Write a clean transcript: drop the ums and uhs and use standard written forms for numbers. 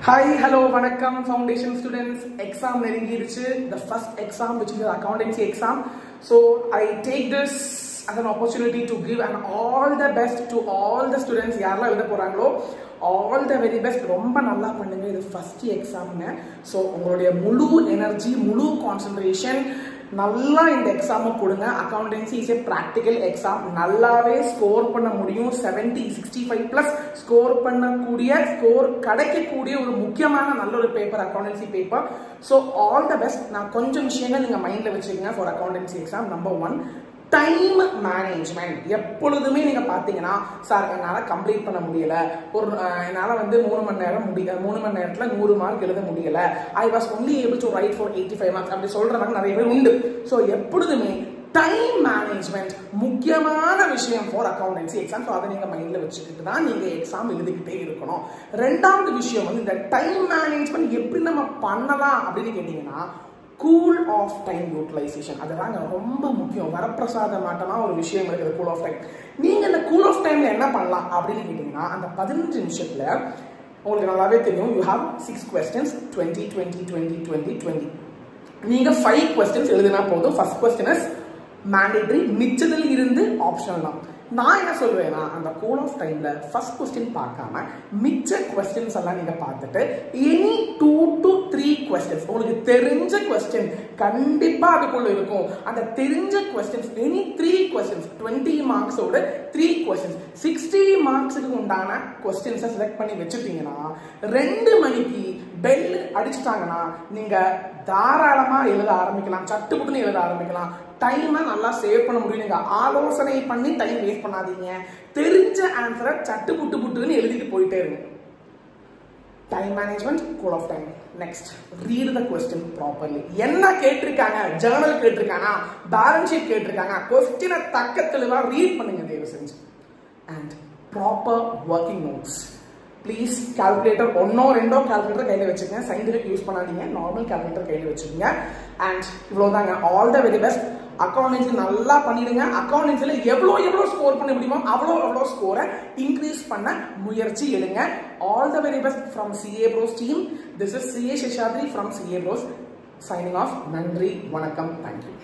Hi, hello, vanakkam, foundation students. Exam neringiruchu, the first exam which is the accountancy exam. So I take this as an opportunity to give an all the best to all the students. Yarla eludha porangalo, all the very best. Romba nalla pannunga idu first exam ne. So ungaloda mulu energy, mulu concentration நல்லா இந்த exam கொடுங்க. Accountancy is a practical exam. நல்லாவே score பண்ண முடியும். 70 65 plus score பண்ணக்கூடிய score கிடைக்கக்கூடிய ஒரு முக்கியமான நல்ல ஒரு paper accountancy paper. So all the best. நான் கொஞ்சம் விஷயங்கள் நீங்க மைண்ட்ல வச்சுக்கோங்க for accountancy exam. Number 1, time management. எப்பொழுதுமே நீங்க பாத்தீங்கன்னா, சார் என்னால கம்ப்ளீட் பண்ண முடியல, ஒரு என்னால வந்து 3 மணி நேரம் முடியல, 3 மணி நேரத்துல 100 மார்க் எழுத முடியல, I was only able to write for 85 marks அப்படி சொல்றவங்க நிறைய பேர் உண்டு. ஸோ எப்பொழுதுமே டைம் மேனேஜ்மெண்ட் முக்கியமான விஷயம் ஃபார் அக்கவுண்டன்சி எக்ஸாம். ஸோ அதை நீங்க மைண்ட்ல வச்சுக்கிட்டு தான் நீங்க எக்ஸாம் எழுதிக்கிட்டே இருக்கணும். ரெண்டாவது விஷயம் வந்து இந்த டைம் மேனேஜ்மெண்ட் எப்படி நம்ம பண்ணலாம் அப்படின்னு கேட்டீங்கன்னா, கூல் ஆஃப் டைம் யூட்டிலைசேஷன். அதுதாங்க ரொம்ப முக்கியம். வரப்பிரசாத மாட்டமா ஒரு விஷயம் இருக்குது கூல் ஆஃப் டைம். நீங்க இந்த கூல் ஆஃப் டைம்ல என்ன பண்ணலாம் அப்படின்னு கேட்டீங்கன்னா, அந்த 15 நிமிஷத்துல உங்களுக்கு நல்லாவே தெரியும், யூ ஹாவ் 6 questions 20 20 20 20 20. நீங்க 5 questions எழுதினா போதும். ஃபர்ஸ்ட் கொஸ்டின் இஸ் மேண்டேட்டரி, மிச்சத்தில் இருந்து ஆப்ஷனல் தான். நான் என்ன சொல்வேன்னா, அந்த கூல் ஆஃப் டைம்ல ஃபர்ஸ்ட் கொஸ்டின் பார்க்காம மிச்ச கொஸ்டின்ஸ் எல்லாம் நீங்க பார்த்துட்டு எனி 2 to 3 questions உங்களுக்கு தெரிஞ்ச கொஸ்டின் கண்டிப்பா அதுக்குள்ள இருக்கும். அந்த தெரிஞ்ச கொஸ்டின்ஸ் எனி 3 questions 20 மார்க்ஸோட 3 questions 60 மார்க்ஸுக்கு உண்டான கொஸ்டின்ஸை செலக்ட் பண்ணி வச்சுட்டீங்கன்னா, 2 மணிக்கு பெல் அடிச்சுட்டாங்கன்னா நீங்க தாராளமா எழுத ஆரம்பிக்கலாம். சட்டுப்புட்டுன்னு எழுத ஆரம்பிக்கலாம். டைமை நல்லா சேவ் பண்ண முடியும். நீங்க ஆலோசனை பண்ணி டைம் வேஸ்ட் பண்ணாதீங்க. தெரிஞ்ச ஆன்சரை சட்டு புட்டுன்னு எழுதிட்டு போயிட்டே இருங்க. Time management, cool off time. Next, read the question properly. என்ன கேட்டிருக்காங்க, ஜர்னல் கேட்டிருக்காங்க, பேலன்ஸ் ஷீட் கேட்டிருக்காங்க, கொஸ்டினை தக்க தெளிவா ரீட் பண்ணுங்க தயவு செஞ்சு. And proper working notes. Please calculator 1 or 2 calculator கையில் வச்சுக்கோங்க. சயின்டிஃபிக் யூஸ் பண்ணாதீங்க, நார்மல் கால்குலேட்டர் கையில் வச்சுக்கோங்க. அண்ட் இவ்வளோதாங்க. All the very best. Accountancy நல்லா பண்ணிடுங்க. அக்கவுண்டன்சில எவ்வளோ ஸ்கோர் பண்ண முடியுமோ அவ்வளோ ஸ்கோரை இன்க்ரீஸ் பண்ண முயற்சி எடுங்க. All the very best from CA Bros team. This is CA Seshadri from CA Bros signing off. நன்றி, வணக்கம், தேங்க்யூ.